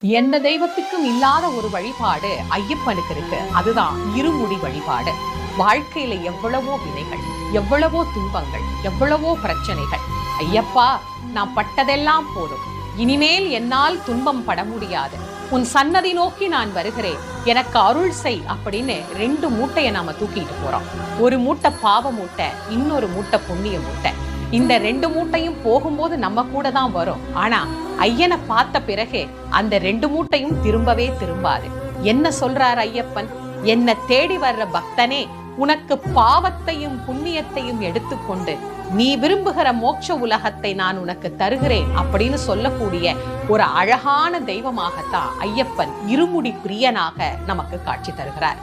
எந்த தெய்வத்துக்கும் இல்லாத ஒரு வழிபாடு ஐயப்பனுக்கு இருக்கு. அதுதான் இருமுடி வழிபாடு. வாழ்க்கையில எவ்வளவோ வினைகள், எவ்வளவோ துன்பங்கள், எவ்வளவோ பிரச்சனைகள். ஐயப்பா, நான் பட்டதெல்லாம் போதும், இனிமேல் என்னால் துன்பம் பட முடியாது, உன் சன்னதி நோக்கி நான் வருகிறேன், எனக்கு அருள் செய் அப்படின்னு 2 மூட்டையை நாம தூக்கிட்டு போறோம். ஒரு மூட்டை பாவ மூட்டை, இன்னொரு மூட்டை புண்ணிய மூட்டை. இந்த 2 மூட்டையும் போகும்போது நம்ம கூட தான் வரும். ஆனா ஐயனை பார்த்த பிறகு அந்த 2 மூட்டையும் திரும்பவே திரும்பாது. என்ன சொல்றார் ஐயப்பன்? என்ன தேடி வர்ற பக்தனே, உனக்கு பாவத்தையும் புண்ணியத்தையும் எடுத்துக்கொண்டு நீ விரும்புகிற மோட்ச உலகத்தை நான் உனக்கு தருகிறேன் அப்படின்னு சொல்லக்கூடிய ஒரு அழகான தெய்வமாகத்தான் ஐயப்பன் இருமுடி பிரியனாக நமக்கு காட்சி தருகிறார்.